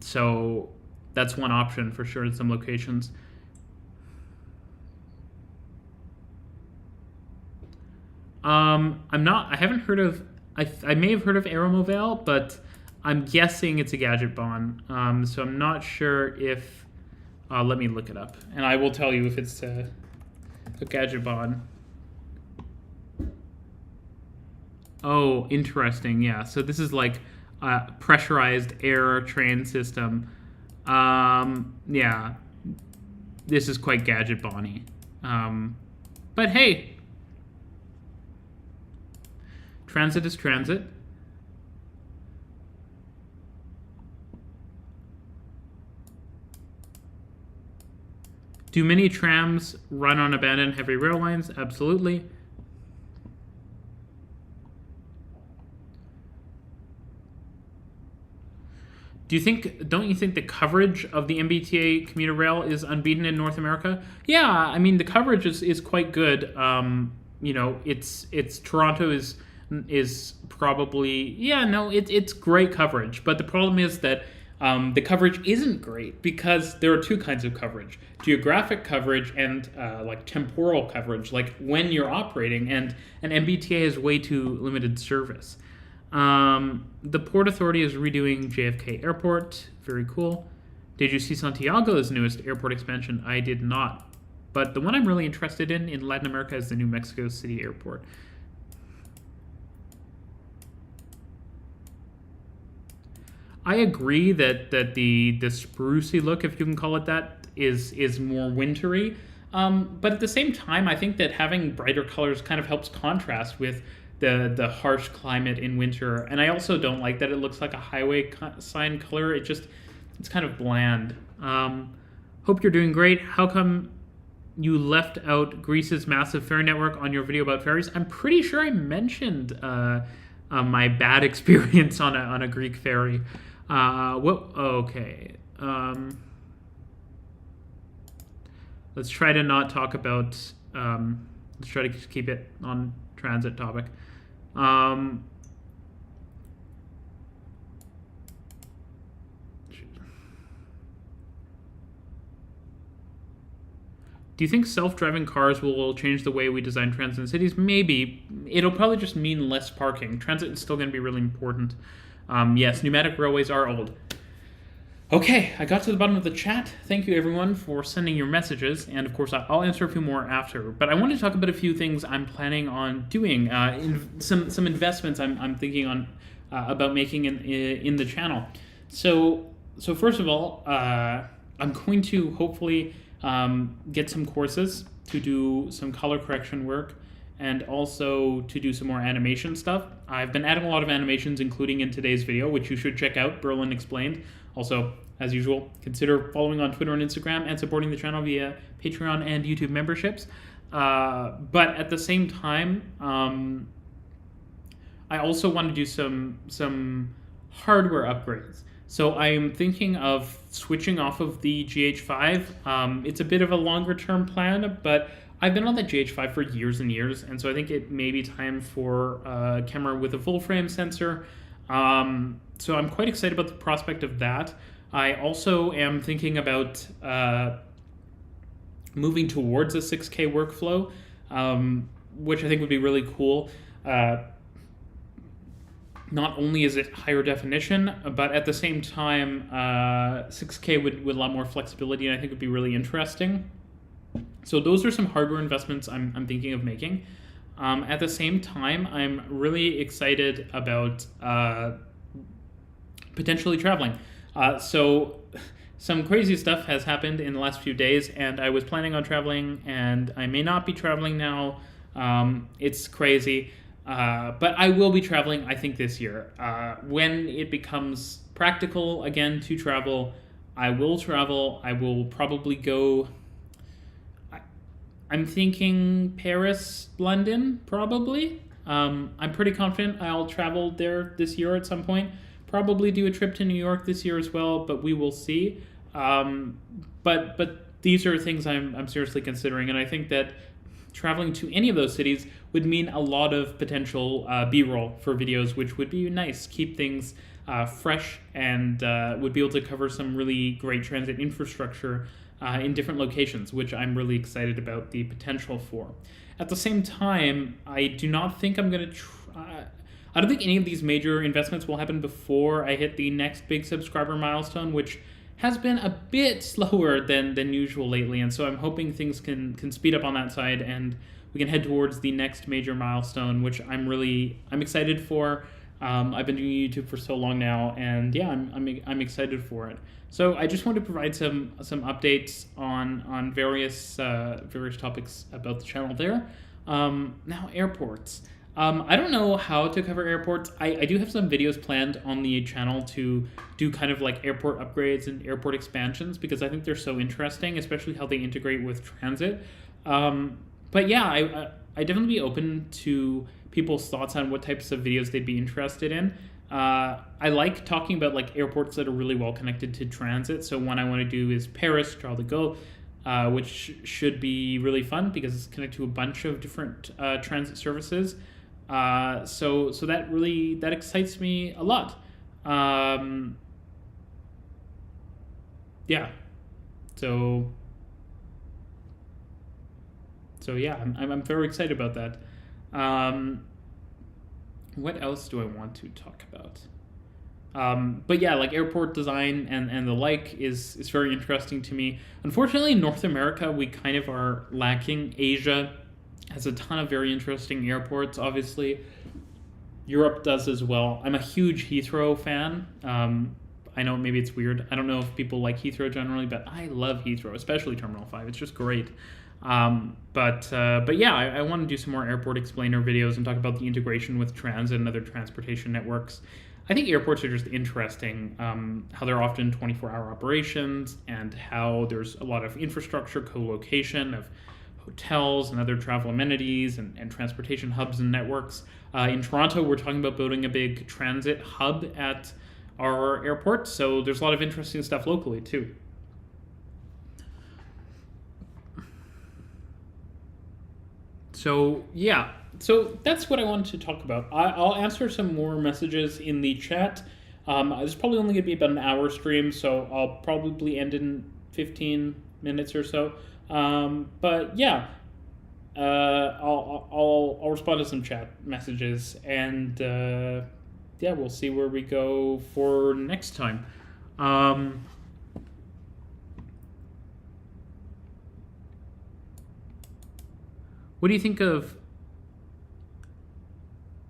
So that's one option for sure in some locations. I haven't heard of, I may have heard of Aeromobile, but I'm guessing it's a gadget bond. So I'm not sure if, let me look it up, and I will tell you if it's a gadget bond. Oh, interesting. Yeah. So this is like a pressurized air train system. Yeah. This is quite gadget bonny. But hey, transit is transit. Do many trams run on abandoned heavy rail lines? Absolutely. Don't you think the coverage of the MBTA commuter rail is unbeaten in North America? Yeah, I mean the coverage is quite good. You know, it's Toronto is probably, yeah, no, it's great coverage, but the problem is that the coverage isn't great because there are two kinds of coverage: geographic coverage and like temporal coverage, like when you're operating, and an MBTA has way too limited service. The Port Authority is redoing JFK Airport. Very cool. Did you see Santiago's newest airport expansion? I did not. But the one I'm really interested in Latin America is the New Mexico City Airport. I agree that the sprucey look, if you can call it that, is more wintry. But at the same time, I think that having brighter colors kind of helps contrast with the harsh climate in winter. And I also don't like that it looks like a highway sign color. It's kind of bland. Hope you're doing great. How come you left out Reece's massive ferry network on your video about ferries? I'm pretty sure I mentioned my bad experience on a Greek ferry. Well, okay. Let's try to not talk about. Let's try to keep it on transit topic. Do you think self-driving cars will change the way we design transit in cities? Maybe. It'll probably just mean less parking. Transit is still going to be really important. Yes, pneumatic railways are old. Okay, I got to the bottom of the chat. Thank you, everyone, for sending your messages. And, of course, I'll answer a few more after. But I want to talk about a few things I'm planning on doing. Some investments I'm thinking on about making in the channel. So first of all, I'm going to hopefully get some courses to do some color correction work and also to do some more animation stuff. I've been adding a lot of animations, including in today's video, which you should check out, Berlin Explained. Also, as usual, consider following on Twitter and Instagram and supporting the channel via Patreon and YouTube memberships. But at the same time, I also want to do some hardware upgrades. So I'm thinking of switching off of the GH5. It's a bit of a longer term plan, but I've been on the GH5 for years and years, and so I think it may be time for a camera with a full frame sensor. So I'm quite excited about the prospect of that. I also am thinking about moving towards a 6K workflow, which I think would be really cool. Not only is it higher definition, but at the same time, 6K with a lot more flexibility, and I think would be really interesting. So those are some hardware investments I'm thinking of making. At the same time, I'm really excited about potentially traveling. So some crazy stuff has happened in the last few days, and I was planning on traveling, and I may not be traveling now. It's crazy. But I will be traveling, I think, this year. When it becomes practical again to travel, I will travel. I will probably go... I'm thinking Paris, London, probably. I'm pretty confident I'll travel there this year at some point. Probably do a trip to New York this year as well, but we will see. But these are things I'm seriously considering, and I think that traveling to any of those cities would mean a lot of potential B-roll for videos, which would be nice, keep things fresh, and would be able to cover some really great transit infrastructure in different locations, which I'm really excited about the potential for. At the same time, I do not think I'm going to I don't think any of these major investments will happen before I hit the next big subscriber milestone, which has been a bit slower than usual lately, and so I'm hoping things can speed up on that side, and we can head towards the next major milestone, which I'm excited for. I've been doing YouTube for so long now, and yeah, I'm excited for it. So I just want to provide some updates on various topics about the channel there. Now, airports. I don't know how to cover airports. I do have some videos planned on the channel to do kind of like airport upgrades and airport expansions, because I think they're so interesting, especially how they integrate with transit. But yeah, I'd definitely be open to people's thoughts on what types of videos they'd be interested in. I like talking about like airports that are really well connected to transit. So one I want to do is Paris, Charles de Gaulle, which should be really fun because it's connected to a bunch of different transit services. So that excites me a lot. Yeah. So yeah, I'm very excited about that. What else do I want to talk about? But yeah, like airport design and the like is very interesting to me. Unfortunately, in North America, we kind of are lacking. Asia has a ton of very interesting airports, obviously. Europe does as well. I'm a huge Heathrow fan. I know maybe it's weird. I don't know if people like Heathrow generally, but I love Heathrow, especially Terminal 5. It's just great. But yeah, I want to do some more airport explainer videos and talk about the integration with transit and other transportation networks. I think airports are just interesting, how they're often 24-hour operations and how there's a lot of infrastructure, co-location of hotels and other travel amenities and transportation hubs and networks. In Toronto, we're talking about building a big transit hub at our airport, so there's a lot of interesting stuff locally too. So yeah, so that's what I wanted to talk about. I'll answer some more messages in the chat. It's probably only going to be about an hour stream, so I'll probably end in 15 minutes or so. But yeah, I'll respond to some chat messages, and yeah, we'll see where we go for next time. What do you think of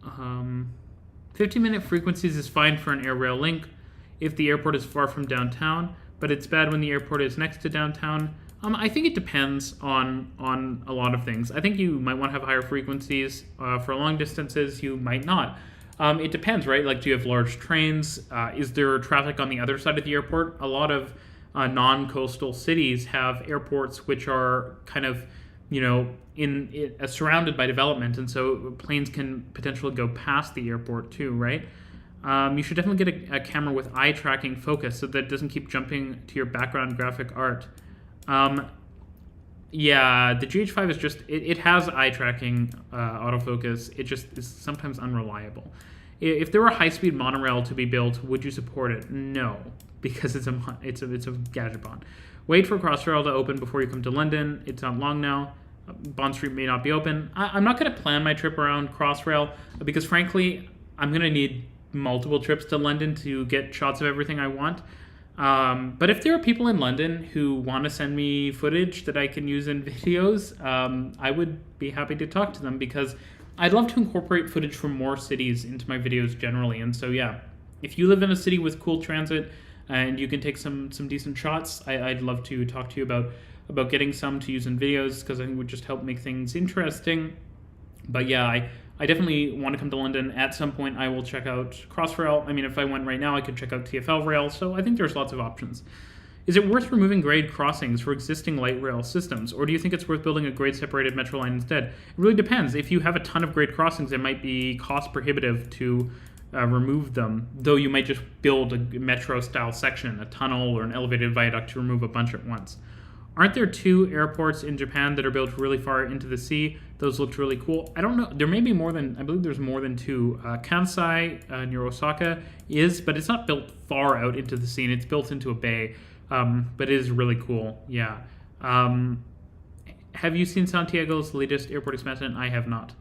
15-minute frequencies is fine for an air rail link if the airport is far from downtown, but it's bad when the airport is next to downtown? I think it depends on a lot of things. I think you might want to have higher frequencies for long distances. You might not. It depends, right? Like, do you have large trains? Is there traffic on the other side of the airport? A lot of non-coastal cities have airports which are kind of, surrounded by development, and so planes can potentially go past the airport too, right? You should definitely get a camera with eye tracking focus so that it doesn't keep jumping to your background graphic art. Yeah, the GH5 is just, it has eye tracking autofocus. It just is sometimes unreliable. If there were a high-speed monorail to be built, would you support it? No, because it's a gadget bond. Wait for Crossrail to open before you come to London. It's not long now. Bond Street may not be open. I'm not going to plan my trip around Crossrail because, frankly, I'm going to need multiple trips to London to get shots of everything I want. But if there are people in London who want to send me footage that I can use in videos, I would be happy to talk to them because I'd love to incorporate footage from more cities into my videos generally. And so, yeah, if you live in a city with cool transit and you can take some decent shots, I'd love to talk to you about getting some to use in videos because I think it would just help make things interesting. But yeah, I definitely want to come to London. At some point, I will check out Crossrail. I mean, if I went right now, I could check out TfL Rail. So I think there's lots of options. Is it worth removing grade crossings for existing light rail systems? Or do you think it's worth building a grade-separated metro line instead? It really depends. If you have a ton of grade crossings, it might be cost prohibitive to remove them, though you might just build a metro-style section, a tunnel or an elevated viaduct to remove a bunch at once. Aren't there 2 airports in Japan that are built really far into the sea? Those looked really cool. I don't know. There may be more than, I believe there's more than 2. Kansai near Osaka is, but it's not built far out into the sea. And it's built into a bay, but it is really cool. Yeah. Have you seen Santiago's latest airport expansion? I have not.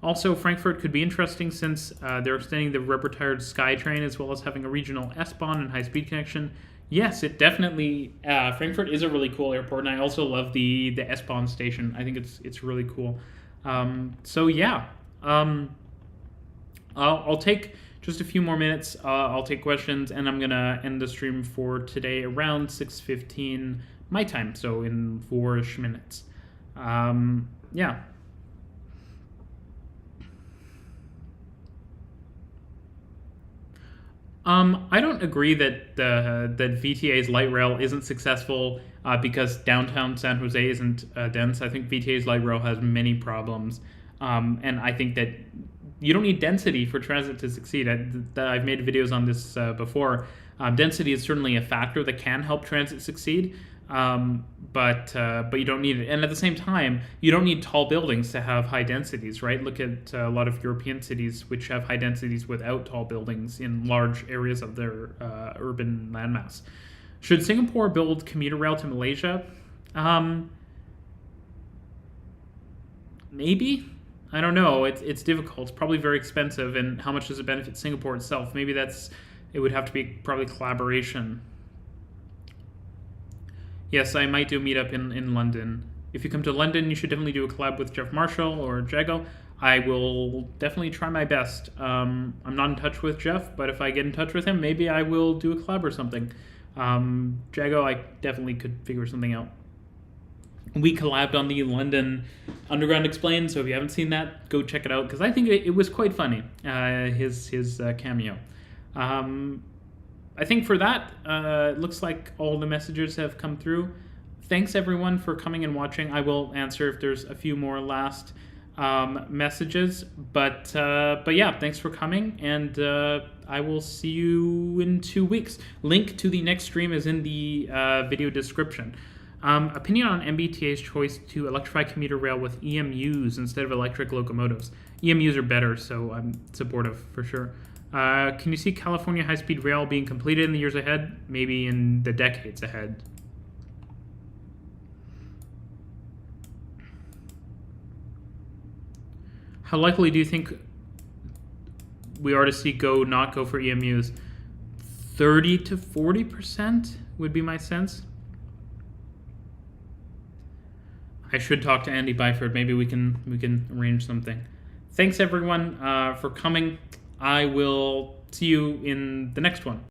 Also, Frankfurt could be interesting since they're extending the rubber-tired SkyTrain as well as having a regional S-Bahn and high-speed connection. Yes, it definitely. Frankfurt is a really cool airport, and I also love the S-Bahn station. I think it's really cool. So yeah, I'll take just a few more minutes. I'll take questions, and I'm gonna end the stream for today around 6:15 my time, so in 4-ish minutes. Yeah. I don't agree that that VTA's light rail isn't successful because downtown San Jose isn't dense. I think VTA's light rail has many problems, and I think that you don't need density for transit to succeed. I've made videos on this before. Density is certainly a factor that can help transit succeed, but you don't need it. And at the same time, you don't need tall buildings to have high densities, right? Look at a lot of European cities which have high densities without tall buildings in large areas of their urban landmass. Should Singapore build commuter rail to Malaysia? Maybe. I don't know. It's difficult. It's probably very expensive. And how much does it benefit Singapore itself? Maybe it would have to be probably collaboration. Yes, I might do a meetup in London. If you come to London, you should definitely do a collab with Jeff Marshall or Jago. I will definitely try my best. I'm not in touch with Jeff, but if I get in touch with him, maybe I will do a collab or something. Jago, I definitely could figure something out. We collabed on the London Underground Explained, so if you haven't seen that, go check it out, because I think it was quite funny, his cameo. I think for that, it looks like all the messages have come through. Thanks everyone for coming and watching. I will answer if there's a few more last messages, but yeah, thanks for coming, and I will see you in 2 weeks. Link to the next stream is in the video description. Opinion on MBTA's choice to electrify commuter rail with EMUs instead of electric locomotives. EMUs are better, so I'm supportive for sure. Can you see California high-speed rail being completed in the years ahead? Maybe in the decades ahead. How likely do you think we are to see not go for EMUs? 30 to 40% would be my sense. I should talk to Andy Byford. Maybe we can arrange something. Thanks everyone for coming. I will see you in the next one.